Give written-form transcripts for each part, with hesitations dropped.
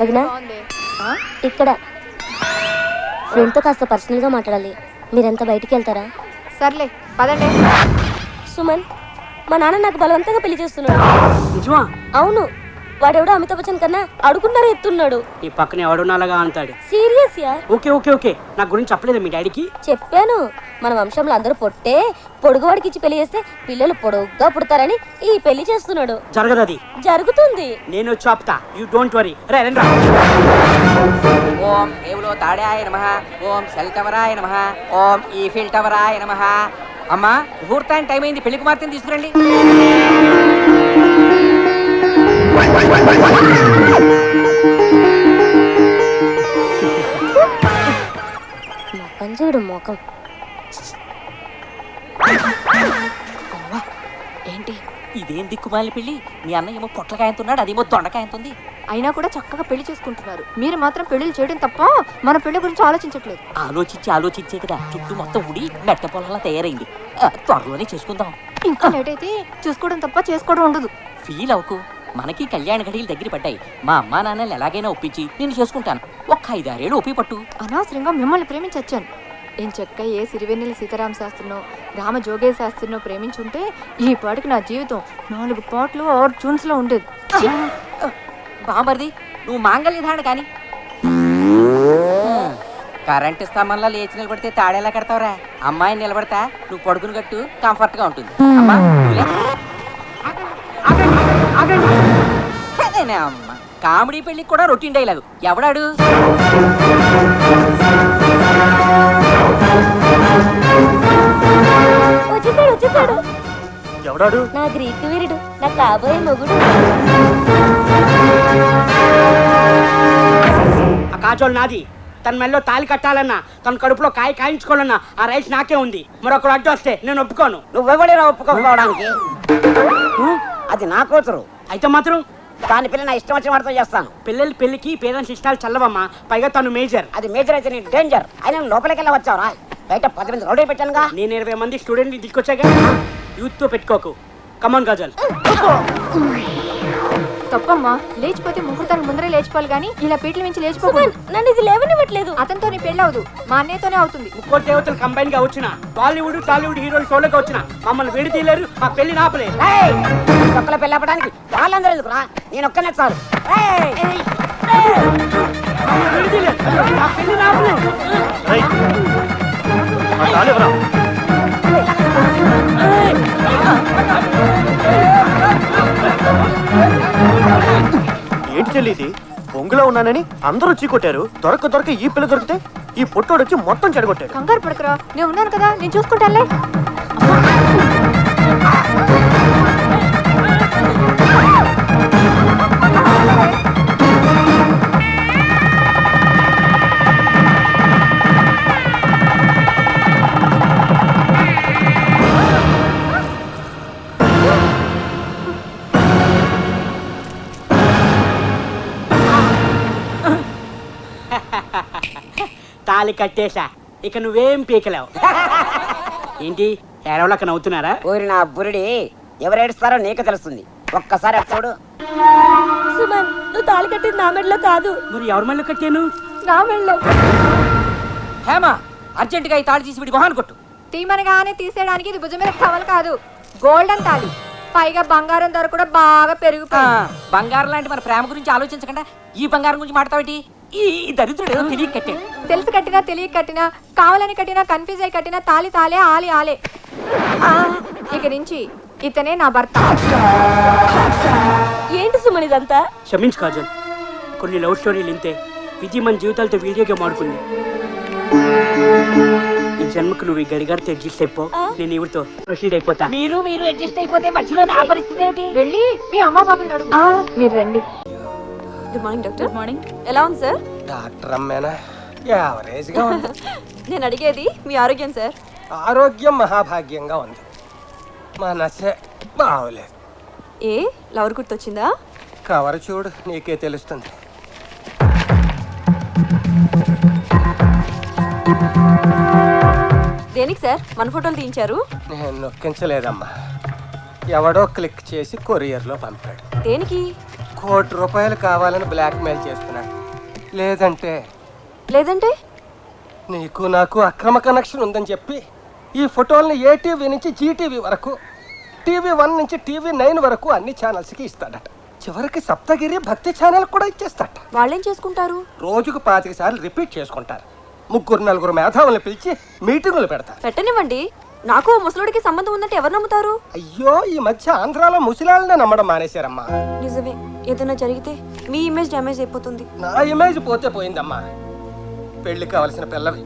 వదినా ఇక్కడ ఫ్రెండ్తో కాస్త పర్సనల్గా మాట్లాడాలి. మీరంతా బయటికి వెళ్తారా? సర్లే పదండి. సుమన్, మా నాన్న నాకు బలవంతంగా పెళ్లి చేస్తున్నాడు. నిజమా? అవును, వాడెవడో అమితాబ్ బచ్చన్ కన్నా అడుగున్నారా ఎత్తున్నాడు. ఈ పక్కన ఎవడున్నాలాగా అంటాడు. సీరియస్ యార్. ఓకే ఓకే ఓకే, నా గురించి చెప్పలేదు మీ డాడీకి? చెప్పాను. మన వంశంలో అందరూ పొట్టే పొడుగువాడికి ఇచ్చి పెళ్లి చేస్తే పిల్లలు పొడుగ్గా పుడతారని ఈ పెళ్లి చేస్తున్నాడు. జరగదు. అది జరుగుతుంది. నేను చెప్తా, యూ డోంట్ వరీ. రే రండి. ఓం ఏవులో తాడాయ నమః, ఓం సెల్ టవరాయ నమః, ఓం ఈఫిల్ టవరాయ నమః. అమ్మా, ముహూర్తానికి టైం అయింది, పెళ్లి కుమార్తెని తీసుకురండి. పంజుడు మోకం. ఏంటి ఇదేం దిక్కుమాలి పెళ్లి? మీ అన్న ఏమో పొట్లకాయంతున్నాడు, అదేమో దొండకాయంతుంది. అయినా కూడా చక్కగా పెళ్లి చేసుకుంటున్నారు. మీరు మాత్రం పెళ్లిళ్ళు చేయడం తప్ప మన పెళ్లి గురించి ఆలోచించట్లేదు. ఆలోచించే కదా చుట్టూ మొత్తం ఉడి మెట్ట పొలంలా తయారైంది. త్వరలోనే చేసుకుందాం. ఇంకా లేట్ అయితే చూసుకోవడం తప్ప చేసుకోవడం ఉండదు. ఫీల్ అవ్వకు, మనకి కళ్యాణ ఘడియలు దగ్గర పడ్డాయి. మా అమ్మా నాన్నలు ఎలాగైనా ఒప్పించి నేను చేసుకుంటాను. ఒక్క 5-6 ఏళ్ళు ఒప్పి పట్టు. అనవసరంగా మిమ్మల్ని ప్రేమించొచ్చాను. ఏం చెక్క ఏ సిరివెన్నెల సీతారామ శాస్త్రినో రామ జోగే శాస్త్రినో ప్రేమించుంటే ఈ పాటికి నా జీవితం 4 పాటలు 6 ట్యూన్స్ లో ఉండేది. బామర్ది, నువ్వు మాంగళ్య ధారణ కానీ కరెంటు స్తంభంలో లేచి నిలబడితే తాడేలా కడతావురా? అమ్మాయిని నిలబడతా, నువ్వు పడుకుని కట్టు, కంఫర్ట్ గా ఉంటుంది. అమ్మా అమ్మ, కామెడీ పెళ్లికి కూడా రొటీన్ డైలాగు. ఎవడాడు? వచ్చేసాడు. ఎవడాడు? నా గ్రీకు వీరుడు, నా కాబోయే మొగుడు. ఆ కాజోలు నాది. తన మెల్లో తాలి కట్టాలన్నా, తన కడుపులో కాయించుకోవాలన్నా ఆ రైట్స్ నాకే ఉంది. మరొకరు అడ్డు వస్తే నేను ఒప్పుకోను. నువ్వెవడేరా ఒప్పుకోకపోవడానికి? అది నా కూతురు. అయితే మాత్రం దాని పిల్ల నా ఇష్టం వచ్చిన వాడితో చేస్తాను. పిల్లల పెళ్లికి పేరెంట్స్ ఇష్టాలు చల్లవమ్మా. పైగా తను మేజర్. అది మేజర్ అయితే నీ డేంజర్. అయినా లోపలికి వెళ్ళి వచ్చావురా? బయట 10 మంది రౌడీ పెట్టానుగా. నేను 20 మంది స్టూడెంట్ని తీసుకొచ్చాగా. యూత్ తో పెట్టుకోకు. కమాన్ కాజల్. తప్పమ్మా, లేచిపోతే ముహూర్తానికి ముందరే లేచిపోవాలి కానీ ఇలా పీటల నుంచి లేచిపోకూడదు. నన్ను ఇది లేవనివ్వట్లేదు. అతనితో నీ పెళ్ళి అవదు, మా అన్నయ్యతోనే అవుతుంది. ముక్కోటి దేవతలు కంబైన్ గా వచ్చిన బాలీవుడ్ టాలీవుడ్ హీరోలు షోలోకి వచ్చిన మమ్మల్ని విడి తీయలేరు. మా పెళ్లి నాపలే. ఒక్కల పెళ్ళి అవ్వడానికి వాళ్ళందరూ ఎందుకురా? నేను ఒక్కనే చాలు. విడి తీయలేరు. మా పెళ్లి నాపలే. ఏంటి చెల్లి ఇది? బొంగులో ఉన్నానని అందరూ చీకొట్టారు. దొరక ఈ పిల్ల దొరికితే ఈ పొట్టోడు వచ్చి మొత్తం చెడగొట్టాడు. కంగారు పడకురా, నేను ఉన్నాను కదా, నేను చూసుకుంటానులే. తాలి కట్టేశా, ఇక నువ్వేం పీకలేవు. ఏంటి ఏడవలక నవ్వుతున్నారా? ఊరి నా బురిడి ఎవరేడుస్తారో నీకు తెలుస్తుంది. ఒక్కసారి చూడు. సుమన్, నువ్వు తాళి కట్టింది నా మెడలో కాదు. మరి ఎవరి మళ్ళీ కట్టాను? నా మెడలో. హేమా, అర్జెంటుగా ఈ తాళి తీసి విడి మొహాన్ని కొట్టు. తీమనగానే తీసేయడానికి ఇది భుజం మీద టవల్ కాదు, గోల్డెన్ తాళి. పైగా బంగారం ధర కూడా బాగా పెరిగిపోయింది. బంగారం లాంటి మన ప్రేమ గురించి ఆలోచించకుండా ఈ బంగారం గురించి మాట్లాడతావేటి? ఈ దరిద్రుడు ఏదో తెలియక కట్టాడు. తెలిసి కట్టినా తెలియక కట్టినా, కావాలని కట్టినా, కన్ఫ్యూజ్ అయి కట్టినా తాళి తాలే, ఆలి ఆలే. ఇక నుంచి ఇతనే నా భర్త. ఏంటి సుమన్ ఇదంతా? క్షమించు కాజల్, కొన్ని లవ్ స్టోరీలు ఇంతే. విధి మన జీవితాలతో వీడియో గేమ్ ఆడుకుంది. ఈ జన్మకు నువ్వు ఈ గడిగారితో అడ్జస్ట్ అయిపో, నేను ఇవిడితో ప్రొసీడ్ అయిపోతా. మీరు అడ్జస్ట్ అయిపోతే మధ్యలో నా పరిస్థితి ఏంటి? వెళ్ళి మీ అమ్మ బాబుని అడుగు. మీరు రండి. Good morning doctor. Good morning. ఎలా ఉంది సార్? డాక్టర్ అమ్మేనా? యావరేజ్గా ఉంది. నేను అడిగేది మీ ఆరోగ్యం సార్. ఆరోగ్యం మహాభాగ్యంగా ఉంది. మనసే బాగోలేదు. ఏ లవర్ గుర్తొచ్చిందా? కవర్ చూడు, నీకే తెలుస్తుంది. దేనికి సార్ మన ఫోటోలు తీయించారు? నేను నొక్కించలేదమ్మా, ఎవడో క్లిక్ చేసి కొరియర్లో పంపాడు. దేనికి? ₹1,00,00,000 కావాలని బ్లాక్మెయిల్ చేస్తున్నాడు. లేదంటే నీకు నాకు అక్రమ కనెక్షన్ ఉందని చెప్పి ఈ ఫోటోల్ని ఏ టీవీ నుంచి జీటీవీ వరకు, టీవీ 1 నుంచి టీవీ 9 వరకు అన్ని ఛానల్స్కి ఇస్తాడట. చివరికి సప్తగిరి భక్తి ఛానల్ కూడా ఇచ్చేస్తాడట. వాళ్ళేం చేసుకుంటారు? రోజుకు 25 సార్లు రిపీట్ చేసుకుంటారు. 3-4 మేధావులను పిలిచి మీటింగులు పెడతారు. పెట్టనివ్వండి. నాకు ఓ ముసలుడికి సంబంధం ఉందంటే ఎవరు నమ్ముతారు? అయ్యో, ఈ మధ్య ఆంధ్రాలో ముసలాళ్ళనే నమ్మడం మానేశారమ్మా. నిజమే, ఏదైనా జరిగితే మీ ఇమేజ్ డ్యామేజ్ అయిపోతుంది. నా ఇమేజ్ పోతే పోయిందమ్మా. పెళ్లి కావలసిన పిల్లవి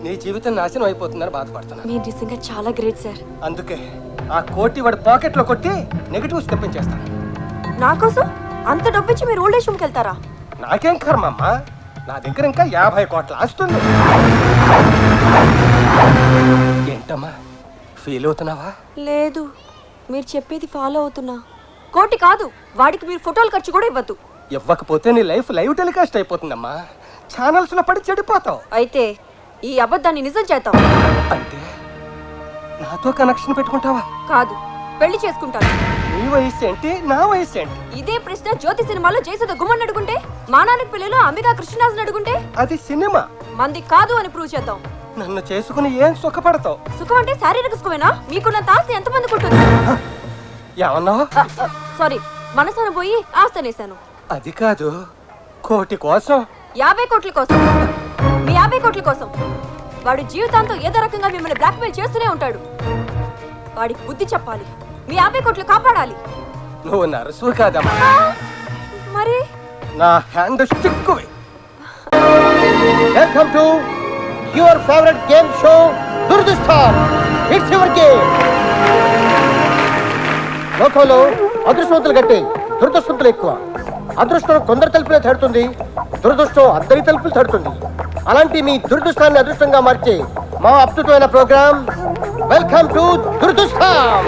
నీ జీవితం నాశనం అయిపోతుందని బాధపడుతున్నా. మీరు నిజంగా చాలా గ్రేట్ సార్. అందుకే ఆ కోటి వాడి పాకెట్లో కొట్టి నెగటివ్స్ తెప్పించేస్తాను. నా కోసం అంత డబ్బిచ్చి మీరు ఓల్డ్ ఏజ్ హోమ్కి వెళ్తారా? నాకేం కర్మమ్మా, నా దగ్గర ఇంకా 50 కోట్ల ఆస్తుంది. ఏంటమ్మా ఫీల్ అవుతున్నావా? లేదు, మీరు చెప్పేది ఫాలో అవుతున్నా. కోటి కాదు, వాడికి మీరు ఫోటోలు ఖర్చు కూడా ఇవ్వద్దు. ఇవ్వకపోతే నీ లైఫ్ లైవ్ టెలికాస్ట్ అయిపోతుందమ్మా. ఛానల్స్ లో పడి చెడిపోతావు. అయితే ఈ అబద్ధాన్ని నిజం చేద్దాం. అంటే నాతో కనెక్షన్ పెట్టుకుంటావా? కాదు, పెళ్లి చేసుకుంటాను. నీ వయసు ఏంటి, నా వయసు ఏంటి? ఇదే ప్రశ్న జ్యోతి సినిమాలో జయసుధ గుమ్మని అడుగుంటే, మా నాన్నకి పిల్లలు అంబికా కృష్ణరాజుని అడుగుంటే, అది సినిమా. మంది కాదు అని ప్రూవ్ చేద్దాం. నన్ను చేసుకుని ఏం సుఖపడతావు? సుఖం అంటే శారీరక సుఖమేనా? మీకున్నంత ఆస్తి ఎంతమందికి ఉంటుంది? ఏమన్నావు? సారీ, మనసును పోయి ఆస్తి అనేసాను. అది కాదు, కోటి కోసం. 50 కోట్ల కోసం. మీ 50 కోట్ల కోసం వాడు జీవితాంతం ఏదో రకంగా మిమ్మల్ని బ్లాక్మెయిల్ చేస్తూనే ఉంటాడు. వాడికి బుద్ధి చెప్పాలి. మీ 50 కోట్లు కాపాడాలి. నువ్వు నరసు కాదమ్మా, మరి నా హ్యాండ్ స్టిక్వి. Welcome to your favourite game show దురదృష్టం. It's your game. లోకంలో అదృష్టవంతులు కంటే దురదృష్టవంతులు ఎక్కువ. అదృష్టం కొందరు తలుపులే తడుతుంది, దురదృష్టం అందరి తలుపులు తడుతుంది. అలాంటి మీ దురదృష్టాన్ని అదృష్టంగా మార్చే మా అద్భుతమైన ప్రోగ్రామ్ వెల్కమ్ టు దురదృష్టం.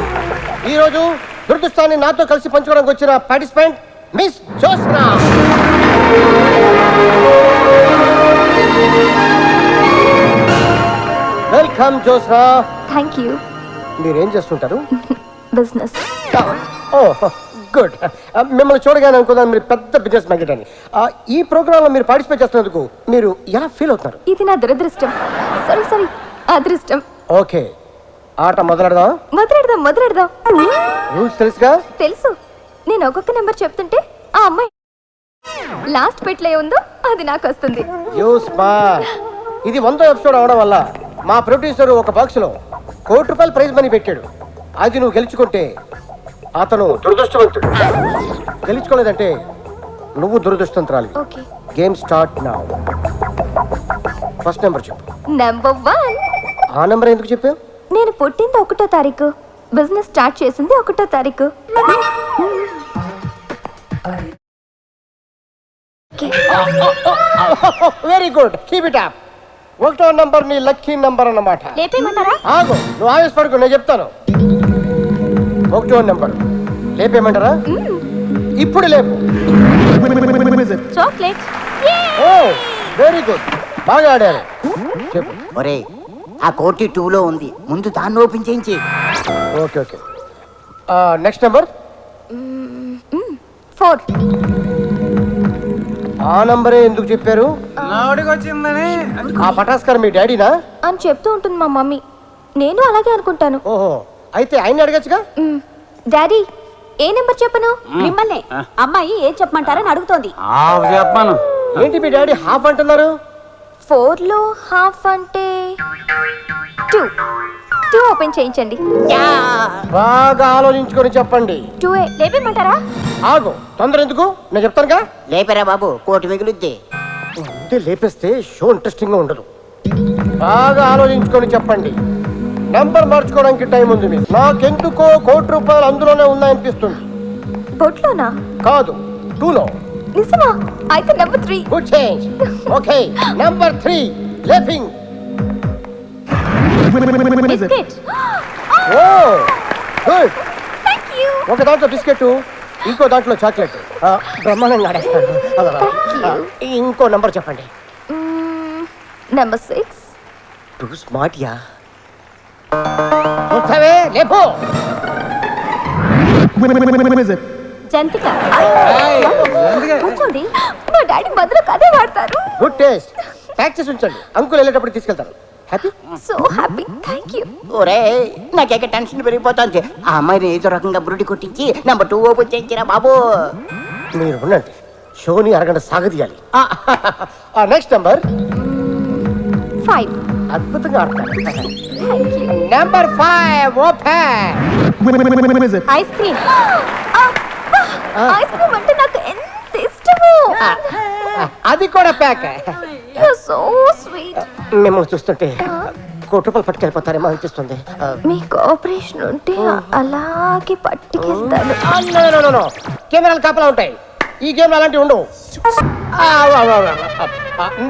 ఈరోజు దురదృష్టాన్ని నాతో కలిసి పంచుకోవడానికి వచ్చిన participant miss Josna. Welcome Josna. Thank you. మీరేం చేస్తుంటారు? బిజినెస్. ఓ గుడ్. మిమ్మల్ని చూడగానే అనుకున్నాను మీరు పెద్ద బిజినెస్ మ్యాగ్నెట్ అని. ఈ ప్రోగ్రాంలో మీరు పార్టిసిపేట్ చేస్తున్నందుకు మీరు ఎలా ఫీల్ అవుతున్నారు? ఇది నా దురదృష్టం. సారీ, అదృష్టం. ఓకే, ఆట మొదలెడదాం. మొదలెడదాం. రూల్స్ తెలుసుగా? తెలుసు. నేను ఒక్కొక్క నెంబర్ చెప్తుంటే ఆ అమ్మాయి లాస్ట్ పెట్లో ఉందో అది నాకు వస్తుంది. You smart. ఇది 100వ ఎపిసోడ్ అవడం వల్ల మా ప్రొడ్యూసర్ ఒక బాక్స్ లో ₹1,00,00,000 ప్రైజ్ మనీ పెట్టాడు. అది నువ్వు గెలుచుకుంటే అతను దురదృష్టవంతుడు, గెలుచుకోలేదంటే నువ్వు దురదృష్టవంతురాలి. Okay, game start now. First number చెప్పు. నెంబర్ 1. ఆ నెంబర్ ఎందుకు చెప్పావు? నేను పుట్టింది 1వ తారీఖు, బిజినెస్ స్టార్ట్ చేసింది 1వ తారీఖు. Very good, keep it up. 1వ నంబర్ నీ లక్కీ నంబర్ అన్నమాట. లేపేయమంటారా? ఆగు, నువ్వు ఆవేశపడకు, నేను చెప్తాను. 1వ నంబర్ లేపేయమంటారా? ఇప్పుడు లేపు. చాక్లెట్. ఓ వెరీ గుడ్, బాగా ఆడారు. చెప్పు. ఒరే, ఆ కోటి 2లో ఉంది, ముందు దాన్ని ఓపెన్ చేయించి. Okay okay. Next number. 4. ఆ నంబరే ఎందుకు చెప్పారు? ఆ పటాస్కర్ మీ డాడీనా? అని చెప్తూ ఉంటుంది మా మమ్మీ. నేను అలాగే అనుకుంటాను. ఓహో, అయితే ఆయన అడగచ్చుగా. డాడీ, ఏ నెంబర్ చెప్పను? మిమ్మల్ని అమ్మాయి ఏం చెప్పమంటారని అడుగుతోంది. చెప్పాను. ఏంటి మీ డాడీ హాఫ్ అంటున్నారు? 4లో హాఫ్ అంటే 2. 2 ఓపెన్ చేయించండి. బాగా ఆలోచించుకొని చెప్పండి. 2 లేపేయమంటారా? ఆగు, తొందర ఎందుకు, నేను చెప్తానుగా. లేపరా బాబు, కోటి మిగులుద్ది. ముందే లేపేస్తే షో ఇంట్రెస్టింగ్ గా ఉండదు. బాగా ఆలోచించుకొని చెప్పండి. నెంబర్ మార్చుకోవడానికి టైం ఉంది మీకు. నాకెందుకో ₹1,00,00,000 అందులోనే ఉన్నాయనిపిస్తుంది. బొట్లోనా? కాదు, 2లో. నిజమా? అయితే number 3. Good change. Okay, number 3 లేపింగ్. Biscuit. Oh good. Thank you. ఒక దాంట్లో బిస్కెట్, ఇంకో దాంట్లో చాక్లెట్. బ్రహ్మాండంగా ఆడేస్తాడు. ఇంకో నంబర్ చెప్పండి. నెంబర్ 6. టూ స్మార్ట్ యా. చూస్తావే, లేపో. జంతిక. కూర్చోండి, మా డాడీ భద్రకు అదే వాడతారు. Good taste. ప్యాక్ చేసి ఉంచండి, అంకుల్ వెళ్ళేటప్పుడు తీసుకెళ్తారు. Happy? So happy, thank you. ఒరే నాకేక టెన్షన్ పెరిగిపోతుంది. ఆ అమ్మాయిని ఏదో రకంగా బురుడి కొట్టించి నెంబర్ 2 ఓపెన్ చేయించిరా బాబు. మీరు ఉండండి, షోని అరగంట సాగదీయాలి. Next number 5. అద్భుతంగా ఆడతారు. Thank you. Number 5 open. Ice cream. Ice cream అంటే నాకు ఎంత ఇష్టము. అది కూడా ప్యాక్. You so sweet. మిమ్మల్ని చూస్తుంటే కోటి రూపాయలు పట్టుకెళ్ళిపోతారేమో అనిపిస్తుంది. మీ కోఆపరేషన్ ఉంటే అలాగే పట్టుకెళ్తాను. కెమెరాలు కాపలా ఉంటాయి, ఈ గేమ్ అలాంటివి ఉండవు.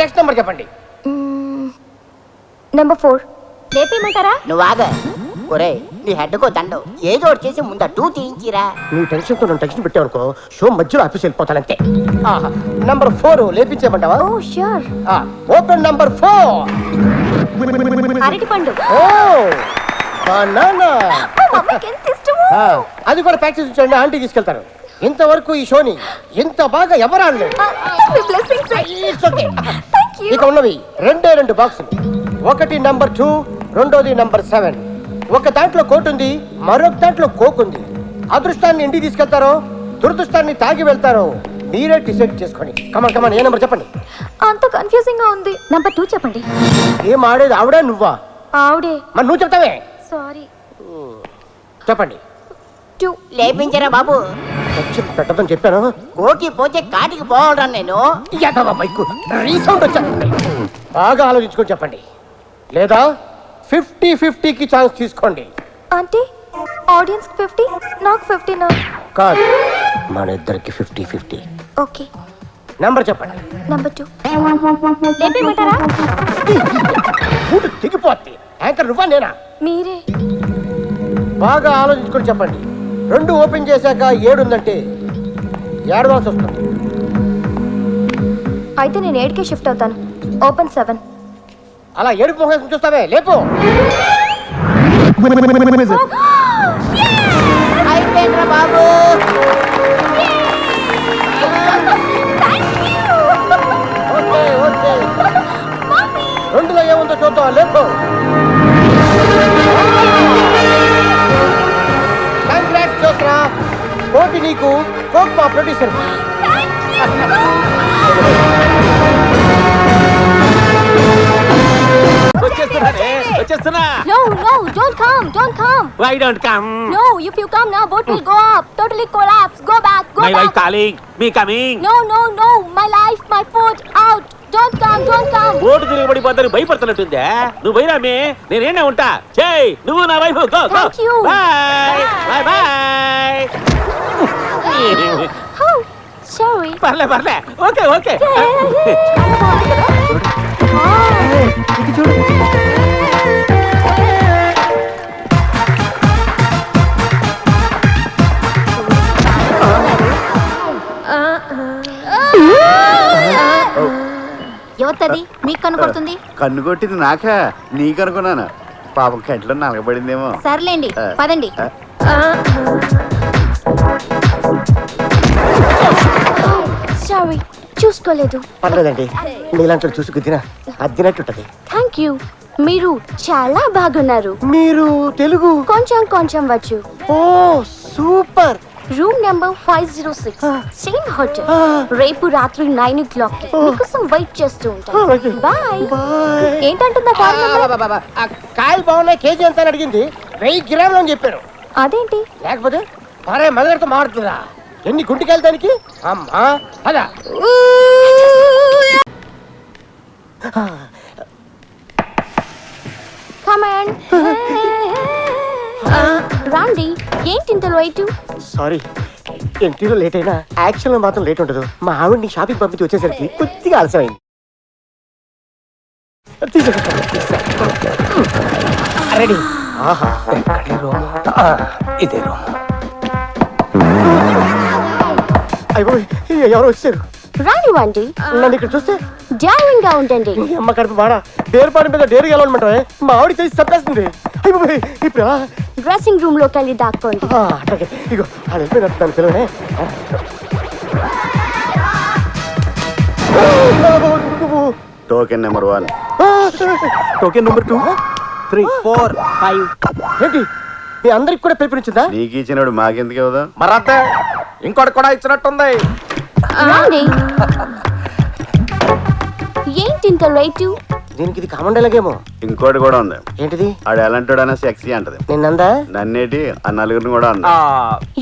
నెక్స్ట్ నెంబర్ చెప్పండి. నెంబర్ 4. లేపేయమంటారా? నువ్వు ఆగ. ఒరే నీ హెడ్కో దండం ఏదో ఒకటి చేసి ముందు 2 తీయించిరా. నీ టెన్షన్తో నన్ను టెన్షన్ పెట్టావనుకో, షో మధ్యలో ఆఫీస్ వెళ్ళిపోతానంతే. నంబర్ 4 లేపించేయమంటావా? ఓ ష్యూర్. Open number 4. అరటిపండు. ఓ బనానా. మా మమ్మీకి ఎంత ఇష్టము. అది కూడా ప్యాక్ చేసి ఉంచండి, ఆంటీ తీసుకెళ్తారు. ఇంతవరకు ఈ షోని ఇంత బాగా ఎవరు ఆడలేదు. మీ blessings. It's okay. Thank you. ఇక ఉన్నవి 2 బాక్సులు. ఒకటి నంబర్ 2, రెండోది నంబర్ 7. ఒక దాంట్లో కోట్ ఉంది, మరొక దాంట్లో కోక్ ఉంది. అదృష్టాన్ని ఇంటికి తీసుకెళ్తారో దురదృష్టాన్ని తాగి వెళ్తారో మీరే డిసైడ్ చేసుకోండి. కమాన్ ఏ నెంబర్ చెప్పండి. అంత కన్ఫ్యూజింగ్ గా ఉంది. నెంబర్ 2 చెప్పండి. ఏం ఆడేది ఆవిడా నువ్వా? ఆవిడే. మరి నువ్వు చెప్తావే. సారీ. చెప్పండి. 2. లేపించరా బాబు. ఖర్చు పెట్టదని చెప్పాను. కోకి పోతే కాటికి పోవడా నేను. రీసౌండ్ వచ్చాను. బాగా ఆలోచించుకొని చెప్పండి, లేదా 50-50కి ఛాన్స్ తీసుకోండి. అంటే ఆడియన్స్ 50, నాకు 50 కాదు, మన ఇద్దరికి 50-50. ఓకే. నెంబర్ చెప్పండి. నెంబర్ 2. లేపేయమంటారా? ఊటు తెగిపోద్ది. యాంకర్ నువ్వా నేనా? మీరే. బాగా ఆలోచించుకొని చెప్పండి. 2 ఓపెన్ చేశాక 7 ఉందంటే ఏడవాల్సి వస్తుంది. అయితే నేను 8కే షిఫ్ట్ అవుతాను. ఓపెన్ 7. అలా ఏడుపు మొహం చూస్తావే, లేపు. అయిపోయిందిరా బాబు. ఓకే. 2లో ఏముందో చూద్దాం, లేపు. కంగ్రాట్స్ చూసరా, కోటి నీకు, కోక్ మా ప్రొడ్యూసర్. వచ్చేస్తున్నా. No, don't come. Why don't come? No, if you come now, boat will go up. Totally collapse. Go back. My wife calling. Me coming. No. My life, my food, out. Don't come. Boat తిరగబడిపోతాను భయపడుతున్నట్టుందే. నువ్వు పోయిరామే, నేనేనే ఉంటా. చేయి నువ్వు నా wife. Go. Thank you. Bye. Oh, sorry. పర్లే. ఓకే. యువతది మీకు కనుకొడుతుంది. కన్ను కొట్టింది నాకా, నీకనుకున్నాను. పాపం కంట్లో నలగబడిందేమో. సర్లేండి, పదండి. సారీ, చూసుకోలేదు. పర్లేదండి, నీలాంటి చూసి గుద్దినా అద్దినట్టుంటది. Thank you. మీరు చాలా బాగున్నారు. మీరు తెలుగు కొంచెం వచ్చు. ఓ super. Room number 506, same hotel. రేపు రాత్రి 9 o'clock మీకోసం వెయిట్ చేస్తూ ఉంటాను. బాయ్. ఏంటంటుందా? కాయలు బాగున్నాయి, కేజీ ఎంత అని అడిగింది. 1000 గ్రాములు అని చెప్పాను. అదేంటి? లేకపోతే మరే మగడితో మాడుతుందా? ఎన్ని గుంటికాయలు దానికి? అమ్మా అదా. కమాన్. రాండి. ఏంటి ఇంత లేటు? సారీ, ఎంట్రీలో లేట్ అయినా యాక్షన్ లో మాత్రం లేట్ ఉండదు. మా ఆవిడ్ని షాపింగ్ పంపించి వచ్చేసరికి కొద్దిగా ఆలస్యమైంది. రెడీ. ఆహా, ఇదే రూమ్. అయిపోయి ఎవరు వచ్చారు? రానివ్వండి. నన్ను ఇక్కడ చూస్తే ధైర్యంగా గా ఉండండి. అమ్మ కడుపు బాడా డేరుపాటి మీద డేరుగా వెళ్ళమంటావే. మా ఆవిడ చేసి చంపేస్తుంది. అయిపోయి ఇప్పుడు డ్రెస్సింగ్ రూమ్ లోకి వెళ్ళి దాక్కోండి. అట్లాగే. ఇగో అది వెళ్ళిపోయినట్టు దాని పిల్లనే. Token number 1. Token number 2, 3, 4, 5. ఏంటి మీ అందరికి కూడా పిలుపునిచ్చిందా? నీకు ఇచ్చినాడు మాకెందుకు ఇవ్వదు? మరద్దే ఇంకోటి కూడా ఇచ్చినట్టుంది. రండి. ఏంటి ఇంత రేటు? దీనికి ఇది కామన్ డైలాగేమో. ఇంకోటి కూడా ఉంది. ఏంటిది? ఆడు ఎలాంటాడనే సెక్సీ అంటది. నిన్నందా? నన్నేటి ఆ నలుగురిని కూడా అంది.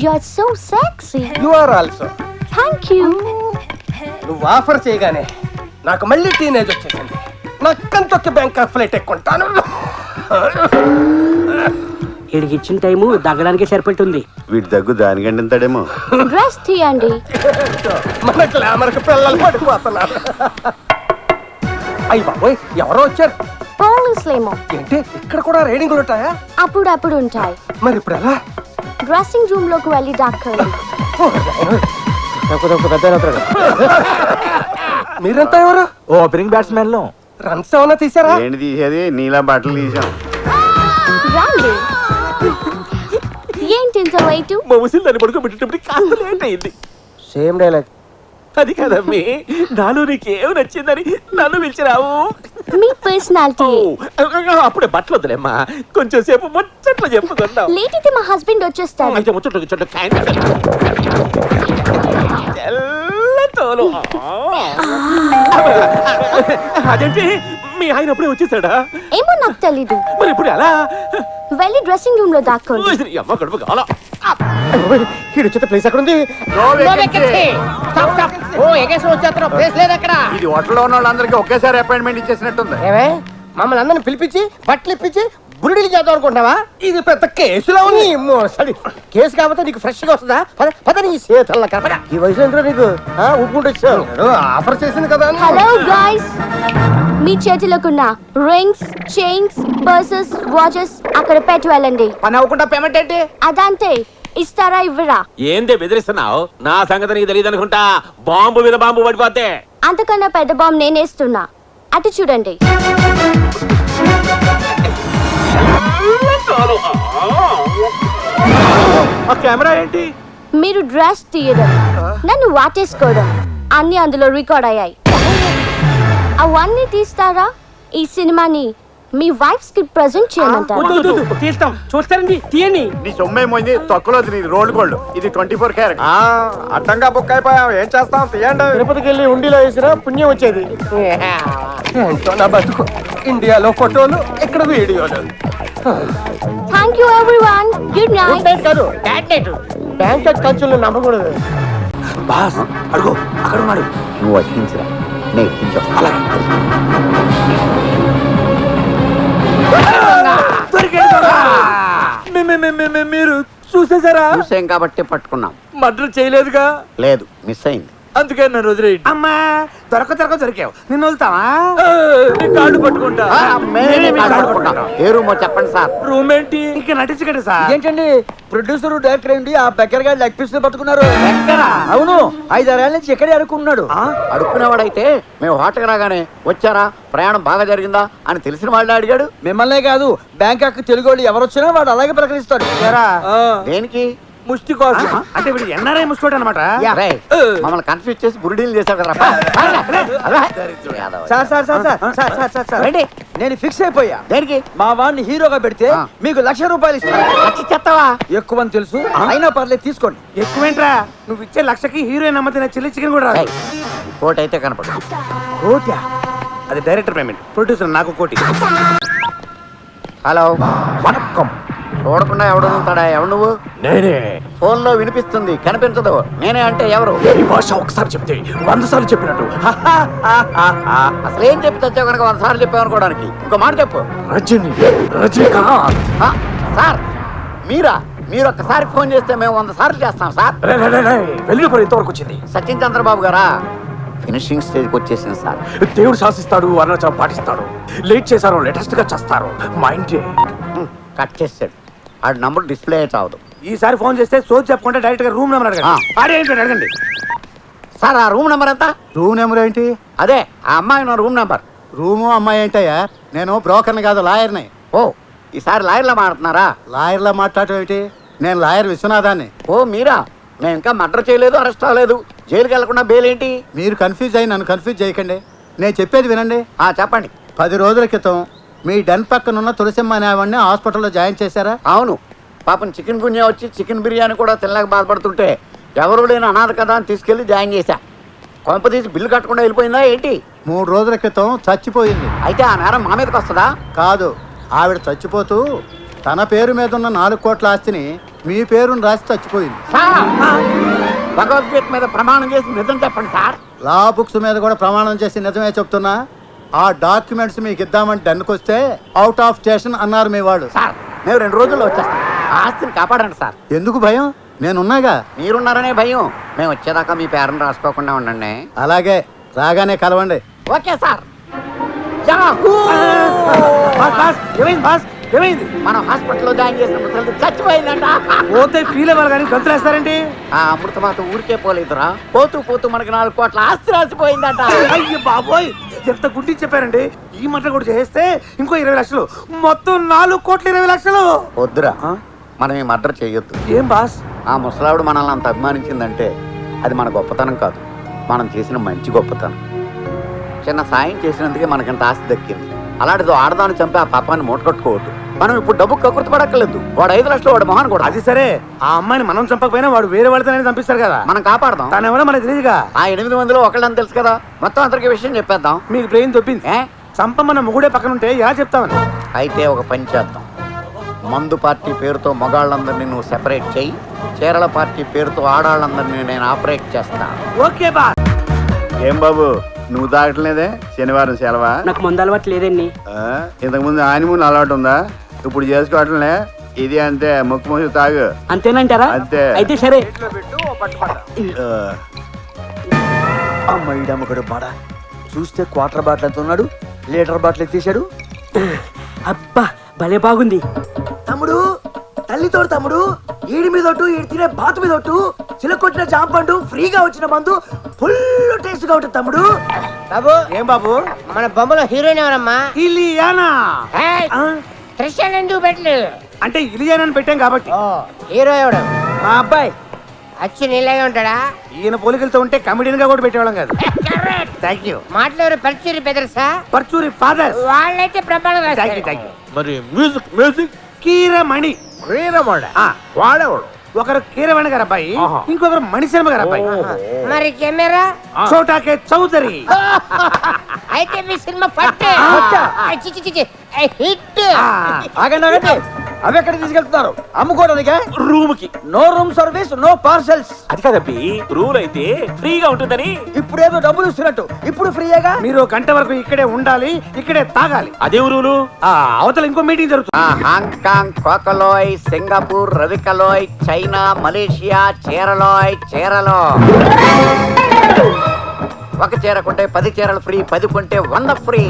You are so sexy. You are also. Thank you. నువ్వు ఆఫర్ చేయగానే నాకు మళ్ళీ టీనేజ్ వచ్చేసింది. నక్కంతొక్క బ్యాంక్ ఫ్లైట్ ఎక్కుంటాను. వీడికి ఇచ్చిన టైము దగ్గడానికే సరిపెట్టుంది. వీటి దగ్గు దానికంటే ఇంతాడేమో. Dress తీయండి. మన గ్లామర్కి పిల్లలు పడిపోతున్నారు. అయ్యి బాబోయ్, ఎవరో వచ్చారు. పోలీసులేమో. ఏంటి ఇక్కడ కూడా రైడింగ్లు ఉంటాయా? అప్పుడప్పుడు ఉంటాయి. మరి ఇప్పుడు ఎలా? డ్రెస్సింగ్ రూమ్ లోకి వెళ్ళి దాక్కండి. మీరంతా ఎవరు? ఓపెనింగ్ బ్యాట్స్మెన్ లో. రన్స్ ఏమన్నా తీసారా? ఏంటి తీసేది? నీలా బట్టలు తీసాం. రండి. ఏంటి ఇంత రేటు? మా ముసిల్ దాన్ని పడుకోబెట్టేటప్పుడు కాస్త లేట్ అయింది. Same dialogue. అది కదమ్మి, నాలో నీకేం నచ్చిందని నన్ను పిలిచిరావు. మీ పర్సనాలిటీ. అప్పుడే బట్టలు వద్దులేమ్మా, కొంచెం సేపు ముచ్చట్లు చెప్పుకుందాం. లేట్ అయితే మా హస్బెండ్ వచ్చేస్తారు. అయితే ముచ్చట్లు చెట్టు తెల్లతోలు. అదేంటి మీ ఆయన అప్పుడే వచ్చేసాడా? ఏమో నాకు తెలీదు. మరి ఇప్పుడు ఎలా? వెళ్ళి డ్రెస్సింగ్ రూమ్ లో దాక్కోండి. అమ్మ కడుపు కావాలా? ప్లేస్ ఎక్కడ ఉంది? ఇది హోటల్లో ఉన్న వాళ్ళందరికీ ఒకేసారి అపాయింట్మెంట్ ఇచ్చేసినట్టుంది. ఏమే మమ్మల్ని అందరిని పిలిపించి బట్టలు ఇప్పించి బురుడీలు చేద్దాం అనుకుంటావా? ఇది పెద్ద కేసులో ఉంది. కేసు కాకపోతే నీకు ఫ్రెష్ గా వస్తుందా? పద నీ సేతల్ల కథ. ఈ వయసు ఎంత నీకు ఊపుకుంటూ వచ్చావు. ఆఫర్ చేసింది కదా అని. హలో గాయ్స్, మీ చేతిలోకున్న రింగ్స్, చైన్స్, పర్సెస్, వాచెస్ అక్కడ పెట్టి వెళ్ళండి. పని అవ్వకుండా పేమెంట్ ఏంటి? అదంతే. ఇస్తారా ఇవ్వరా? ఏందే బెదిరిస్తున్నావు? నా సంగతి నీకు తెలియదు అనుకుంటా. బాంబు మీద బాంబు పడిపోతే. అంతకన్నా పెద్ద బాంబు నేనేస్తున్నా. అటు చూడండి. ఆ కెమెరా ఏంటి? మీరు డ్రెస్ తీయడం, నన్ను వాటేసుకోవడం అన్ని అందులో రికార్డ్ అయ్యాయి. అవన్నీ తీస్తారా? ఈ సినిమాని మీ వైఫ్స్ కి ప్రెజెంట్ చేయమంటారా? తీస్తాం. చూస్తారండి, తీయండి. నీ సొమ్మేమోంది తొక్కలో నీ రోల్ గోల్డ్. ఇది 24 క్యారెట్. అడ్డంగా బుక్ అయిపోయాం. ఏం చేస్తాం? తీయండి. తిరుపతికి వెళ్ళి ఉండిలో వేసినా పుణ్యం వచ్చేది. ఏంటో నా బతుకు. ఇండియాలో ఫోటోలు, ఇక్కడ వీడియోలు. Thank you everyone. Good night. Night కాదు, బ్యాంక్ ఖర్చులు నమ్మకూడదు. బాస్ అడుగు, అక్కడ ఉన్నాడు. నువ్వు వడ్డించరా, నేను ఎక్కించా. మీరు చూసేసారా? చూసాం కాబట్టి పట్టుకున్నాం. మర్డర్ చేయలేదుగా? లేదు, మిస్ అయింది. అందుకే నన్ను వదిలేయండి. అమ్మా దొరికావు. నిన్ను వెళ్తావా? కాళ్ళు పట్టుకుంటా. ఏ రూమో చెప్పండి సార్. రూమ్ ఏంటి? ఇంకా నటించకండి సార్. ఏంటండి ప్రొడ్యూసర్ డైరెక్టర్ ఏంటి ఆ బెక్కర్ గారి లెగ్ పీస్ పట్టుకున్నారు? అవును, 5-6 ఏళ్ళ నుంచి ఎక్కడే అడుక్కున్నాడు. అడుక్కునేవాడైతే మేము హోటల్కి రాగానే వచ్చారా, ప్రయాణం బాగా జరిగిందా అని తెలిసిన వాళ్ళే అడిగాడు. మిమ్మల్నే కాదు, బ్యాంకాక్ తెలుగు వాళ్ళు ఎవరు వచ్చినా వాడు అలాగే ప్రకటిస్తాడు. దేనికి? ముష్టి కోసం. అంటే వీడు ఎన్ఆర్ఐ ముసుకోడు అనమాట. రేయ్, మమ్మల్ని కన్ఫ్యూజ్ చేసి బురుడీలు చేశావు కదా. రండి, నేను ఫిక్స్ అయిపోయా. దేనికి? మా వాడిని హీరోగా పెడితే మీకు ₹1,00,000 ఇస్తాను. చెత్తవా? ఎక్కువ అని తెలుసు, అయినా పర్లేదు తీసుకోండి. ఎక్కువేంట్రా, నువ్వు ఇచ్చే 1,00,000కి హీరోయిన్ అమ్మతిన చిల్లి చికెన్ కూడా రాదు. కోట్ అయితే కనపడు. కోట్యా? అది డైరెక్టర్ పేమెంట్, ప్రొడ్యూసర్ నాకు కోటి. హలో, వణక్కం. చూడకుండా ఎవడు వదులుతాడా? ఎవడు నువ్వు? నేనే. ఫోన్ లో వినిపిస్తుంది, కనిపించదు. నేనే అంటే ఎవరు? ఈ భాష ఒకసారి చెప్తే 100 సార్లు చెప్పినట్టు. అసలు ఏం చెప్పి తెచ్చావు కనుక 100 సార్లు చెప్పావు అనుకోవడానికి. ఇంకో మాట చెప్పు. రజనీకాంత్. సార్ మీరా? మీరు ఒక్కసారి ఫోన్ చేస్తే మేము 100 సార్లు చేస్తాం సార్. వెళ్ళిపోయి ఇంతవరకు వచ్చింది. సచిన్ చంద్రబాబు గారా? ఫినిషింగ్ స్టేజ్కి వచ్చేసింది సార్. దేవుడు శాసిస్తాడు, అరుణాచలం పాటిస్తాడు. లేట్ చేశారు, లేటెస్ట్ గా చేస్తారు. మా ఇంటి కట్ చేసాడు. ఆ నంబర్ డిస్ప్లే అయితే అవదు. ఈసారి ఫోన్ చేస్తే సోచ్ చెప్పకుండా డైరెక్ట్ గా రూమ్ నెంబర్ అడగండి. సార్ ఆ రూమ్ నెంబర్ ఎంత? రూమ్ నెంబర్ ఏంటి? అదే ఆ అమ్మాయి నా రూమ్ నెంబర్. రూము అమ్మాయి ఏంటయ్యా? నేను బ్రోకర్ని కాదు, లాయర్ని. ఓ, ఈసారి లాయర్లా మాట్లాడుతున్నారా? లాయర్లా మాట్లాడటం ఏంటి? నేను లాయర్ విశ్వనాథాన్ని. ఓ మీరా? నేను ఇంకా మర్డర్ చేయలేదు, అరెస్ట్ అవ్వలేదు. జైలుకి వెళ్లకుండా బెయిల్ ఏంటి? మీరు కన్ఫ్యూజ్ అయ్యి నన్ను కన్ఫ్యూజ్ చేయకండి. నేను చెప్పేది వినండి. చెప్పండి. 10 రోజుల క్రితం మీ డెన్ పక్కనున్న తులసిమ్మ అనేవాడిని హాస్పిటల్లో జాయిన్ చేశారా? అవును, పాపం చికెన్ గున్యా వచ్చి చికెన్ బిర్యానీ కూడా తినలేక బాధపడుతుంటే ఎవరు లేని అనాథ కదా అని తీసుకెళ్లి జాయిన్ చేశా. కొంప తీసి బిల్లు కట్టకుండా వెళ్ళిపోయిందా ఏంటి? 3 రోజుల క్రితం చచ్చిపోయింది. అయితే ఆ నేరం మా మీదకి వస్తుందా? కాదు, ఆవిడ చచ్చిపోతూ తన పేరు మీద ఉన్న 4 కోట్ల ఆస్తిని మీ పేరును రాసి చచ్చిపోయింది. భగవద్గీత మీద ప్రమాణం చేసి నిజం చెప్పండి సార్. లా బుక్స్ మీద కూడా ప్రమాణం చేసి నిజమే చెప్తున్నా. ఆ డాక్యుమెంట్స్ మీకు ఇద్దామని డెన్కి వస్తే అవుట్ ఆఫ్ స్టేషన్ అన్నారు మీ వాళ్ళు. సార్ మేము 2 రోజుల్లో వచ్చేస్తాం. ఆస్తిని కాపాడండి సార్. ఎందుకు భయం? నేనున్నాగా. మీరున్నారనే భయం. మేము వచ్చేదాకా మీ పేరును రాసుకోకుండా ఉండండి. అలాగే, రాగానే కలవండి. Okay sir. ఏమైంది? మనం హాస్పిటల్లో జాయిన్ చేసిన ముసలి చచ్చిపోయిందంట. పోతే ఫీల్ అవ్వాలి కానీ గంతులేస్తారండి. ఆ అమృతమాత ఊరికే పోలేదురా, పోతూ పోతూ మనకి 4 కోట్ల ఆస్తి రాసిపోయిందట. అయ్యో బాబోయ్, ఎంత గుడ్డి చెప్పారండి. ఈ మాట కూడా చేస్తే ఇంకో 20 లక్షలు, మొత్తం 4 కోట్ల 20 లక్షలు. వద్దురా, మనం ఈ మర్డర్ చేయొద్దు. ఏం బాస్? ఆ ముసలావిడ మనల్ని అంత అభిమానించిందంటే అది మన గొప్పతనం కాదు, మనం చేసిన మంచి గొప్పతనం. చిన్న సాయం చేసినందుకే మనకింత ఆస్తి దక్కింది. అలాంటిదో ఆడదాన్ని చంపి ఆ పాపాన్ని మూటకట్టుకోవద్దు. మనం ఇప్పుడు డబ్బు కక్కుర్తి పడక్కర్లేదు. వాడు 5 లక్షలు వాడు మొహాన్ కూడా. అది సరే, ఆ అమ్మాయిని మనం చంపకపోయినా వాడు వేరే వాళ్ళతోనే చంపిస్తారు కదా. మనం కాపాడదాం. తను ఎవరో మనకు తెలియదుగా. ఆ 8 మందిలో ఒకళ్ళని తెలుసు కదా. మొత్తం అందరికీ విషయం చెప్పేద్దాం. మీకు బ్రెయిన్ తప్పింది. చంపమన్న మొగుడే పక్కన ఉంటే ఎలా చెప్తామని. అయితే ఒక పని చేద్దాం. మందు పార్టీ పేరుతో మగాళ్ళందరినీ నువ్వు సెపరేట్ చెయ్యి, చీరల పార్టీ పేరుతో ఆడాళ్ళందరినీ నేను ఆపరేట్ చేస్తాను. ఓకే బా. ఏం బాబు, నువ్వు తాగట్లేదే? శనివారం సెలవా? నాకు మందు అలవాటు లేదండి. ఇంతకుముందు ఆనిమూన్ అలవాటు ఉందా? ఇప్పుడు చేసుకోవట్లే. ఇది అంతే, ముక్కు ముక్కు తాగు. అంతేనంటారా? అంతే. అయితే సరే. అమ్మడు బాడ చూస్తే క్వార్టర్ బాటిల్ ఎంత ఉన్నాడు, లీటర్ బాటిల్ ఎత్తేసాడు. అబ్బా భలే బాగుంది. తమ్ముడు, తల్లితోడు తమ్ముడు, ఈడి మీద ఒట్టు, ఈడి తినే బాతు మీద ఒట్టు, చిలకొట్టిన జాంపండు, ఫ్రీగా వచ్చిన మందు, ఫుల్ టేస్ట్ గా ఉంటుంది తమ్ముడు. బాబు, ఏం బాబు? మన బొమ్మలో హీరోయిన్ ఎవరమ్మా? ఇలియానా. క్రిస్టియన్ ఎందుకు పెట్టలేదు? అంటే ఇలియానా అని పెట్టాం కాబట్టి. హీరో ఎవడు? మా అబ్బాయి అచ్చి నీళ్ళగా ఉంటాడా? ఈయన పోలికలతో ఉంటే కమెడియన్ గా కూడా పెట్టేవాళ్ళం కాదు. Thank you. మాట్లాడు పర్చూరి బెదర్సా? పర్చూరి ఫాదర్. వాళ్ళైతే ప్రమాణం. Thank you. మరి మ్యూజిక్ కీరమణి. వాడేవాడు. ఒకరు కీరవాణి గారు అబ్బాయి, ఇంకొకరు మణిశర్మ గారు అబ్బాయి. మరి కెమెరా? చోటాకే చౌదరి. అయితే మీ సినిమా పట్టే హిట్. ఆగండి, అవి ఎక్కడ తీసుకెళ్తున్నారు? అమ్ముకోవడానికే? రూమ్ కి no room service, no parcels. అది కదబ్బి, రూల్ అయితే ఫ్రీగా ఉంటుందని. ఇప్పుడు ఏదో డబ్బులు ఇస్తున్నట్టు ఇప్పుడు ఫ్రీగా. మీరు గంట వరకు ఇక్కడే ఉండాలి, ఇక్కడే తాగాలి. అదేం రూలు? అవతల ఇంకో మీటింగ్ జరుగుతుంది. హాంకాంగ్, కోకలోయ్, సింగపూర్, రవికలోయ్, చైనా, మలేషియా, చీరలో ఒక చీర కొంటే 10 చీరలు ఫ్రీ, 10 కొంటే 100 ఫ్రీ.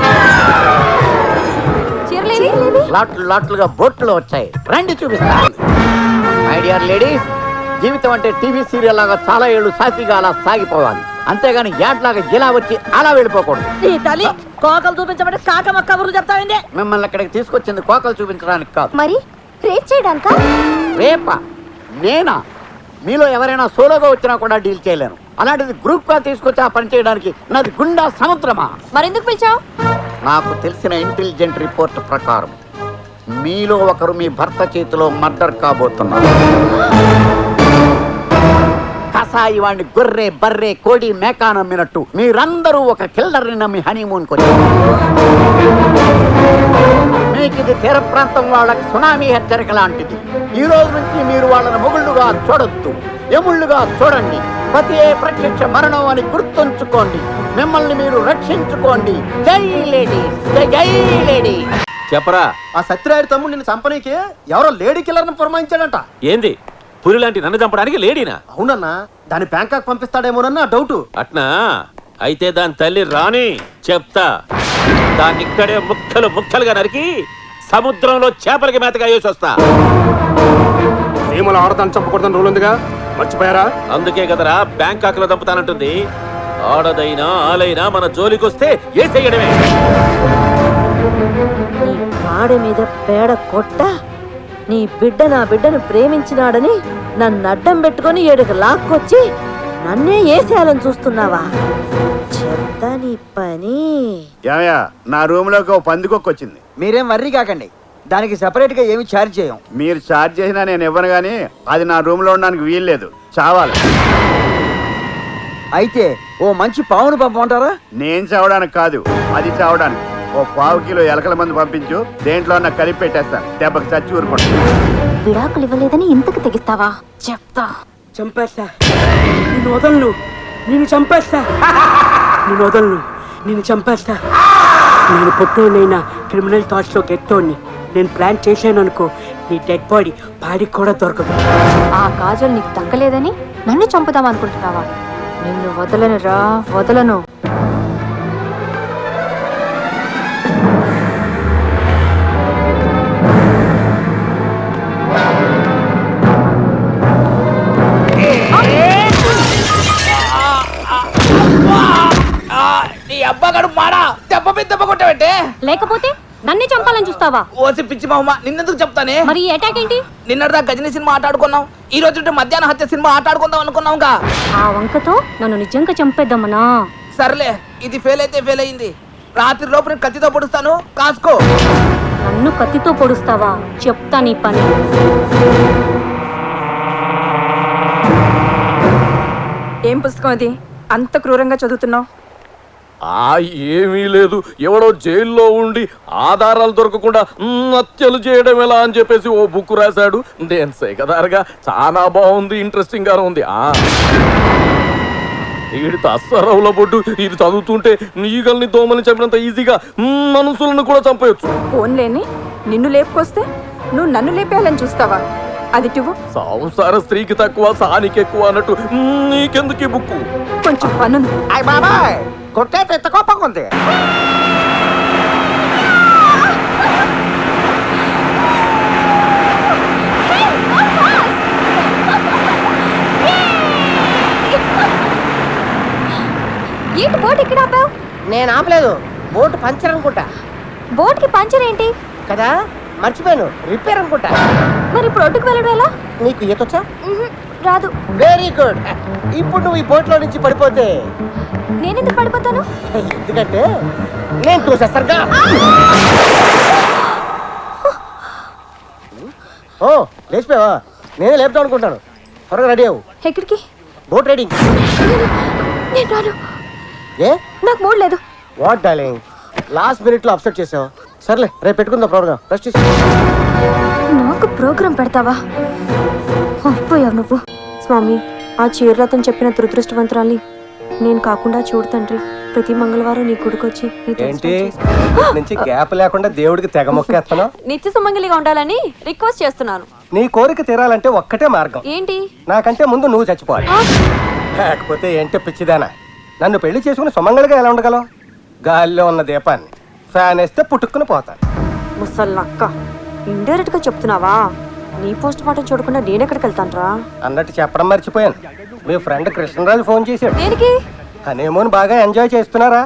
లాట్లుగా బోట్లు వచ్చాయి, రండి చూపిస్తా. మై డియర్ లేడీస్, జీవితం అంటే టీవీ సీరియల్ లాగా చాలా ఏళ్ళు సాఫీగా అలా సాగిపోవాలి, అంతేగాని యాడ్లాగా ఇలా వచ్చి అలా వెళ్ళిపోకూడదు. కోకలు చూపించబడి కాకమ్మ కబుర్లు చెప్తావండి. మిమ్మల్ని అక్కడికి తీసుకొచ్చింది కోకలు చూపించడానికి కాదు. మరి రేట్ చేయడానికా? రేపా? నేనా? మీలో ఎవరైనా సోలోగా వచ్చినా కూడా డీల్ చేయలేను. అలాంటిది గ్రూప్ గా తీసుకొచ్చి ఆ పని చేయడానికి నాది గుండా సముద్రమా? మరెందుకు పిలిచావు? నాకు తెలిసిన ఇంటెలిజెంట్ రిపోర్ట్ ప్రకారం మీలో ఒకరు మీ భర్త చేతిలో మర్డర్ కాబోతున్నారు. కసాయి వాడిని గొర్రె, బర్రె, కోడి, మేక నమ్మినట్టు మీరందరూ ఒక కిల్లర్ని నమ్మి హనీమూన్కి వచ్చారు. మీకు ఇది తీర ప్రాంతం వాళ్ళకి సునామీ హెచ్చరిక లాంటిది. ఈ రోజు నుంచి మీరు వాళ్ళని మొగుళ్ళుగా చూడొద్దు, ఎముళ్ళుగా చూడండి. పతియే ప్రత్యక్ష మరణం అని గుర్తుంచుకోండి. మిమ్మల్ని మీరు రక్షించుకోండి. జై లేడీస్, జై లేడీస్. చెప్పరా. ఆ సత్యరాయుడు తమ్ముడు నిన్ను చంపనీకి ఎవరో లేడీ కిల్లర్ని పురమాయించాడంట. ఏంది? పులి లాంటి నన్ను చంపడానికి లేడీనా? అవునన్నా, దాన్ని బ్యాంకాక్ పంపిస్తాడేమోనన్న డౌట్. అట్నా? అయితే దాని తల్లి రాని చెప్తా. దాన్ని ఇక్కడే ముక్కలుగా నరికి సముద్రంలో చేపలకి మేతగా వేసి వస్తా. సీమలో ఆడదాన్ని చంపకూడదని రూల్ ఉందిగా, మర్చిపోయారా? అందుకే కదరా బ్యాంకాక్ లో చంపుతానంటుంది. ఆడదైనా ఆలైనా మన జోలికొస్తే ఏసేయడమే. నీ కాడి మీద పేడ కొట్ట, నీ బిడ్డ నా బిడ్డను ప్రేమించినాడని నన్ను అడ్డం పెట్టుకుని 7 లాక్కొచ్చి నన్నే ఏసేయాలని చూస్తున్నావా? ఛీ! చెప్తాని పని. ఏమయ్యా, నా రూమ్ లోకి ఓ పందికొక్కు వచ్చింది. మీరేం వర్రీ కాకండి, దానికి సెపరేట్ గా ఏమి ఛార్జ్ చేయం. మీరు ఛార్జ్ చేసినా నేను ఇవ్వను, కానీ అది నా రూమ్ లో ఉండడానికి వీల్లేదు, చావాలి. అయితే ఓ మంచి పావును పంపమంటారా? నేను చావడానికి కాదు, అది చావడానికి. ఓ 1/4 కిలో ఎలకల మంది పంపించు, దేంట్లో నాకు కలిపి పెట్టేస్తాను, దెబ్బకి చచ్చి ఊరుకుంటా. విడాకులు ఇవ్వలేదని ఇంతకు తెగిస్తావా? చెప్తా. చంపేస్తా, నిన్ను వదలను, నిన్ను చంపేస్తా, నిన్ను వదలను, నిన్ను చంపేస్తా. నేను పుట్టోనైనా క్రిమినల్ థాట్స్ లో గెట్టోని. నేను ప్లాన్ చేశాను అనుకో, నీ డెడ్ బాడీ పాడికి కూడా దొరకదు. ఆ కాజల్ నీకు దక్కలేదని నన్ను చంపుదాం అనుకుంటున్నావా? నిన్ను వదలను రా, వదలను. నీ అబ్బగాడు మాడా దెబ్బ మీద దెబ్బ కొట్టావంటే, లేకపోతే నన్నే చంపాలని చూస్తావా? ఓసి పిచ్చి మామ, నిన్నెందుకు చెప్తానే? మరి ఈ అటాక్ ఏంటి? నిన్నటిదా గజని సినిమా ఆటాడుకున్నాం, ఈ రోజు మధ్యాహ్న హత్య సినిమా ఆటాడుకుందాం అనుకున్నాంగా. ఆ వంకతో నన్ను నిజంగా చంపేద్దామనా? సర్లే, ఇది ఫెయిల్ అయితే ఫెయిల్ అయింది. రాత్రి లోపు నేను కత్తితో పొడుస్తాను, కాసుకో. నన్ను కత్తితో పొడుస్తావా? చెప్తా నీ పని. ఏం పుస్తకం అది అంత క్రూరంగా చదువుతున్నావు? ఏమీ లేదు, ఎవడో జైల్లో ఉండి ఆధారాలు దొరకకుండా హత్యలు చేయడం ఎలా అని చెప్పేసి ఓ బుక్ రాశాడు. నేను సేకదారుగా చాలా బాగుంది, ఇంట్రెస్టింగ్ గా ఉంది. వీడి తస్సరవుల బొడ్డు, ఇది చదువుతుంటే నీగల్ని దోమల్ని చంపినంత ఈజీగా మనుషులను కూడా చంపేయచ్చు. ఫోన్లేని నిన్ను లేపుకొస్తే నువ్వు నన్ను లేపేయాలని చూస్తావా? అది నువ్వు సంసార స్త్రీకి తక్కువ సానికి ఎక్కువ అన్నట్టు నీకెందుకు ఈ బుక్కు? కొంచెం పనుంది. అయ్య బాబాయ్, కొట్టే పెద్ద కోపంగా ఉంది. ఏంటి బోట్ ఇక్కడ ఆపావు? నేను ఆపలేదు, బోటు పంచర్ అనుకుంటా. బోట్ కి పంచర్ ఏంటి? కదా మర్చిపోయాను, రిపేర్ అనుకుంటా. మరి ఇప్పుడు ఒడ్డుకు వెళ్ళడం ఎలా? నీకు ఈతొచ్చా? రాదు. Very good. ఇప్పుడు నువ్వు ఈ బోట్లో నుంచి పడిపోతే నేనెందుకు పడిపోతాను? ఎందుకంటే నేను చూసేస్తారుగా. ఓ లేచిపోయావా? నేనే లేపుతాం అనుకుంటాను. త్వరగా రెడీ అవ్వు. ఎక్కడికి? Boat riding. నేను రాను, ఏ నాకు మూడ్ లేదు. వాట్ డార్లింగ్, లాస్ట్ మినిట్ లో అప్సెట్ చేసావు. సర్లే, రేపు పెట్టుకుందాం ప్రోగ్రామ్. రెస్ట్ తీసుకో. నాకు ప్రోగ్రాం పెడతావా? అయిపోయావు నువ్వు. స్వామి, ఆ చీరలతను చెప్పిన దురదృష్టవంతురాల్ని నేను కాకుండా చూడు తండ్రి. ప్రతి మంగళవారం నీ గుడికొచ్చి ఏంటి నుంచి గ్యాప్ లేకుండా దేవుడికి తెగ మొక్కేస్తాను. నిత్య సుమంగళిగా ఉండాలని రిక్వెస్ట్ చేస్తున్నాను. నీ కోరిక తీరాలంటే ఒక్కటే మార్గం. ఏంటి? నాకంటే ముందు నువ్వు చచ్చిపోవాలి. లేకపోతే ఏంటి పిచ్చిదానా, నన్ను పెళ్లి చేసుకుని సుమంగళిగా ఎలా ఉండగలవు? గాలిలో ఉన్న దీపాన్ని ఫ్యాన్ వేస్తే పుట్టుకుని పోతాను. ముసల్లక్క, ఇండైరెక్ట్ గా చెప్తున్నావా? నీ పోస్ట్ మార్టం చూడకుండా నేనెక్కడికి వెళ్తానురా? అన్నట్టు చెప్పడం మర్చిపోయాను, మీ ఫ్రెండ్ కృష్ణరాజు ఫోన్ చేశాడు. దేనికి? హనీమూన్ బాగా ఎంజాయ్ చేస్తున్నారా,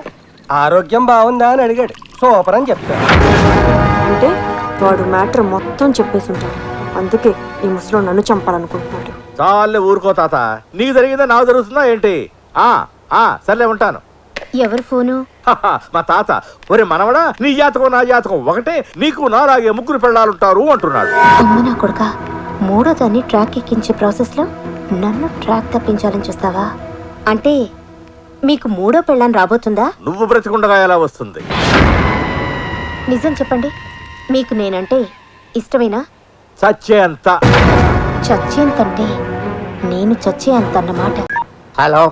ఆరోగ్యం బాగుందా అని అడిగాడు. సూపర్ అని చెప్తాను. అంటే వాడు మ్యాటర్ మొత్తం చెప్పేసి ఉంటాడు. అందుకే ఈ ముసలో నన్ను చంపాలనుకుంటున్నాడు. చాలే ఊరుకో తాత, నీకు జరిగిందా నాకు జరుగుతుందా ఏంటి? సర్లే ఉంటాను. ఎవరు ఫోను? మా తాత, ఒరే మనవడా, నీ జాతకం నా జాతకం ఒకటే, నీకు నాలాగే 3 పెళ్ళాలుంటారు అంటున్నాడు. అమ్మ నా కొడుక, మూడో దాన్ని ట్రాక్ ఎక్కించే ప్రాసెస్ లో నన్ను ట్రాక్ తప్పించాలని చూస్తావా? అంటే మీకు మూడో పెళ్ళాన్ని రాబోతుందా? నువ్వు బ్రతికుండగా ఎలా వస్తుంది? నిజం చెప్పండి, మీకు నేనంటే ఇష్టమేనా? చచ్చేంత. చచ్చేంతంటే నేను చచ్చే అంత అన్నమాట. హలో,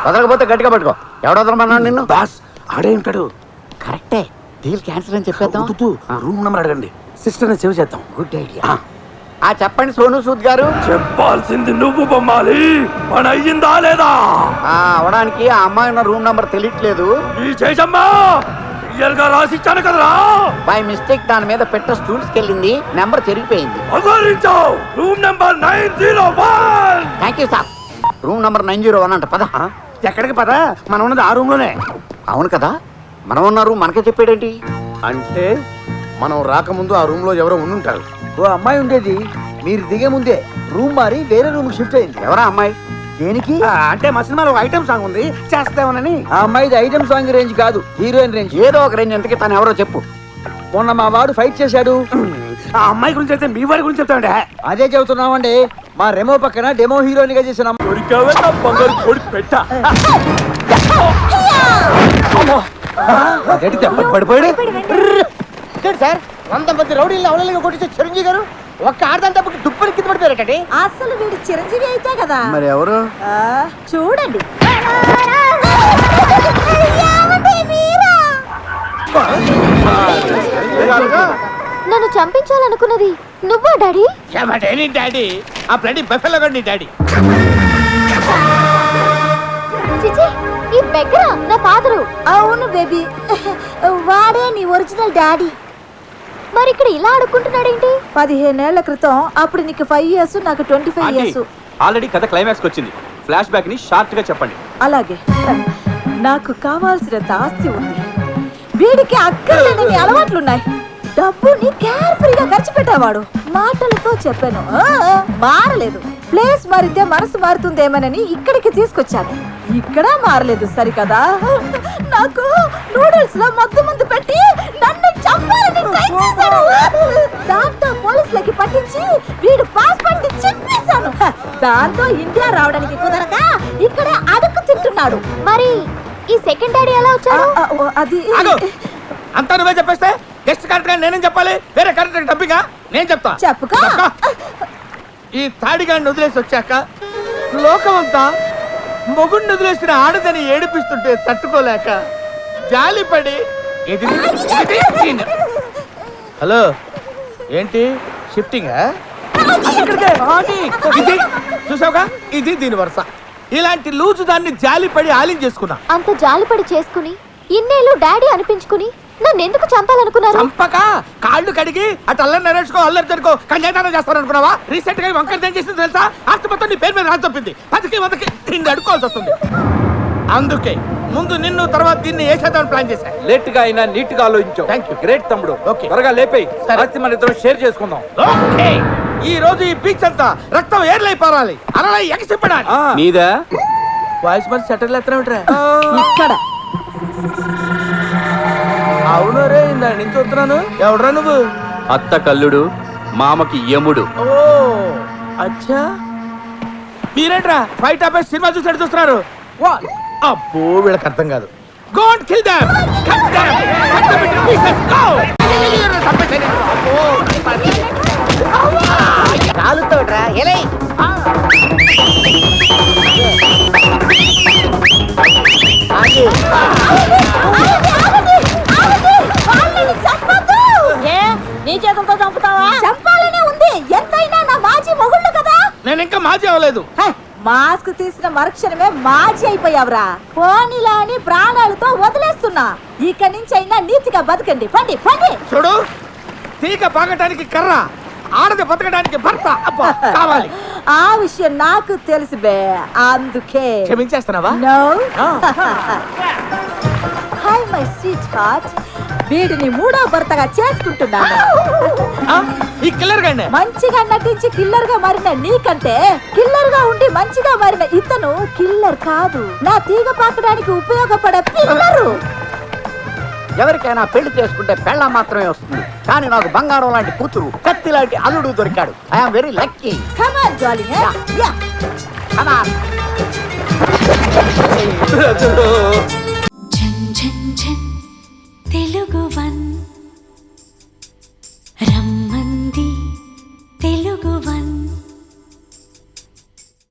వదలకపోతే గట్టిగా పట్టుకో. ఎవడొదలమన్నాడు నిన్ను? బాస్ ఆడే ఉంటాడు. కరెక్టే, డీల్ క్యాన్సిల్ అని చెప్పేద్దాం. రూమ్ నెంబర్ అడగండి, సిస్టర్ సేవ్ చేద్దాం. Good idea. చెప్పండి సోను సూద్ గారు. చెప్పాల్సింది నువ్వు బొమ్మాలి, పని అయ్యిందా లేదా? అవడానికి ఆ అమ్మాయి ఉన్న రూమ్ నంబర్ తెలియట్లేదు. ఈ చేసమ్మా క్లియర్ గా రాసిచ్చాను కదరా. బై మిస్టేక్ దాని మీద పెట్ట స్టూల్స్కి వెళ్ళింది, నెంబర్ చెరిగిపోయింది. Room number 901. Thank you sir. Room number 901 అంట. పద. ఎక్కడికి పద, మనం ఉన్నది ఆ రూమ్ లోనే. అవును కదా, మనం ఉన్న రూమ్ మనకే చెప్పాడేంటి? అంటే మనం రాకముందు ఆ రూమ్ లో ఎవరో ఉండుంటారు. ఓ అమ్మాయి ఉండేది, మీరు దిగే ముందే రూమ్ మారి వేరే రూమ్ షిఫ్ట్ అయింది. ఎవరా అమ్మాయి? దేనికి అంటే మా సినిమాలో ఐటమ్ సాంగ్ ఉంది చేస్తామని. ఆ అమ్మాయిది ఐటమ్ సాంగ్ రేంజ్ కాదు, హీరోయిన్ రేంజ్. ఏదో ఒక రేంజ్ ఎంతకి తను ఎవరో చెప్పు. మొన్న మా వాడు ఫైట్ చేశాడు. ఆ అమ్మాయి గురించి అయితే మీ వాడి గురించి చెప్తామండి. అదే చెబుతున్నామండి. మా రెమో పక్కన డెమో హీరోయిన్ గా చేసిన పడిపోయాడు సార్. 100 మంది రౌడీలను అవలీలుగా కొట్టించే చిరంజీవి గారు ఒక్క ఆడదాని తప్పకి దుప్పటి కింద పడిపోయారటండి. అసలు వీడు చిరంజీవి అయితే కదా. మరి ఎవరు? చూడండి. నన్ను చంపించాలనుకున్నది నువ్వా డాడీ? డాడీ ఆ బ్లడీ బఫెలో గడి డాడీ. చిచి, ఈ బెగ్గర నా ఫాదరు. అవును బేబీ, వాడే నీ ఒరిజినల్ డాడీ. మరి ఇక్కడ ఇలా అడుక్కుంటున్నాడేంటి? 15 ఏళ్ల క్రితం, అప్పుడు నీకు 5 years, నాకు 25 years. ఆల్రెడీ కథ క్లైమాక్స్ వచ్చింది. ఫ్లాష్ బ్యాక్ ని షార్ట్ గా చెప్పండి. అలాగే, నాకు కావాల్సినంత ఆస్తి ఉంది, వీడికి అక్కర్లేని అలవాట్లున్నాయి. డబ్బుని కేర్ఫుల్గా ఖర్చు పెట్టేవాడు. మాటలతో చెప్పాను, మారలేదు. ప్లేస్ మారితే మనసు మారుతుందేమోనని ఇక్కడికి తీసుకొచ్చాను. ఇక్కడ మారలేదు సరికదా. నాకు నూడిల్స్ లో మత్తు పెట్టి నన్ను చంపాలని ట్రై చేశాడు. దాంతో పోలీసులకి పట్టించి వీడు పాస్పోర్ట్ చెప్పేశాను. దాంతో ఇండియా రావడానికి కుదరక ఇక్కడే అడుగు తింటున్నాడు. మరి ఈ సెకండ్ డాడీ ఎలా వచ్చాడు? అది అంతా నువ్వే చెప్పేస్తే గెస్ట్ కరెక్ట్ గా నేనేం చెప్పాలి? వేరే కరెక్ట్ డబ్బిగా నేను చెప్తా. చెప్పుకో. ఈ తాడిగాడిని వదిలేసి వచ్చాక లోకమంతా మొగుడిని వదిలేసిన ఆడదని ఏడిపిస్తుంటే తట్టుకోలేక జాలిపడి హలో ఏంటి షిఫ్టింగ్ ఇది చూసావుగా, ఇది దీని వరుస. ఇలాంటి లూజు దాన్ని జాలిపడి ఆలింగ్ చేసుకున్నా. అంత జాలిపడి చేసుకుని ఇన్నేళ్ళు డాడీ అనిపించుకుని నన్ను ఎందుకు చంపాలనుకున్నారు? చంపక కాళ్ళు కడిగి అటు అల్లరి నరేసుకో అల్లరి జరుకో కన్యాదానం చేస్తారనుకున్నావా? రీసెంట్ గా వంకర ఏం చేసింది తెలుసా? ఆస్తి మొత్తం నీ పేరు మీద రాసి తప్పింది. 10కి 100కి నిన్ను అడుకోవాల్సి వస్తుంది. అందుకే ముందు నిన్ను తర్వాత దీన్ని ఏ చేద్దామని ప్లాన్ చేశా. లేట్ గా అయినా నీట్ గా ఆలోచించావు. Thank you. గ్రేట్ తమ్ముడు. Okay. త్వరగా లేపేయి. సరే. ఆస్తి మన ఇద్దరం షేర్ చేసుకుందాం. ఓకే, ఈ రోజు ఈ బీచ్ అంతా రక్తం ఏర్లై పారాలి, అలా ఎగసిప్పడాలి. నీదా? వాయిస్ మరి సెటిల్ ఎత్తరా? ఇక్కడ అవును రే, ఇందా నుంచి వస్తున్నాను. ఎవడరా నువ్వు? అత్త కల్లుడు, మామకి యముడు. ఓ అచ్చా, మీరేంట్రా ఫైట్ ఆపే సినిమా చూసాడు చూస్తున్నారు? అబ్బో వీళ్ళకి అర్థం కాదు. Go and kill them! Cut them! Cut them into pieces! Go! కాలుతోడ్రా ఎలై. నీ చేతులతో చంపుతావా? చంపాలనే ఉంది. ఎంతైనా నా మాజీ మొగుళ్ళు కదా. నేను ఇంకా మాజీ అవ్వలేదు. మాస్క్ తీసిన మరుక్షణమే మాజీ అయిపోయావురా. పోనీలా అని ప్రాణాలతో వదిలేస్తున్నా. ఇక నుంచి అయినా నీతిగా బతకండి. పండి పండి. చూడు, తీగ పాగటానికి కర్ర, ఆడది బతకడానికి భర్త అబ్బా కావాలి. ఆ విషయం నాకు తెలుసు బే, అందుకే క్షమించేస్తున్నావా? No. Hi my sweetheart, వీడిని 3వ భర్తగా చేసుకుంటున్నాను. ఈ కిల్లర్ గండి మంచిగా నటించి కిల్లర్ గా మారిన నీకంటే కిల్లర్ గా ఉండి మంచిగా మారిన ఇతను కిల్లర్ కాదు, నా తీగ పాకడానికి ఉపయోగపడే పిల్లరు. ఎవరికైనా పెళ్లి చేసుకుంటే పెళ్ళ మాత్రమే వస్తుంది, కానీ నాకు బంగారం లాంటి కూతురు, కత్తి లాంటి అల్లుడు దొరికాడు. I'm very lucky. Come on darling. Yeah come on. Telugu one రమ్మంది తెలుగు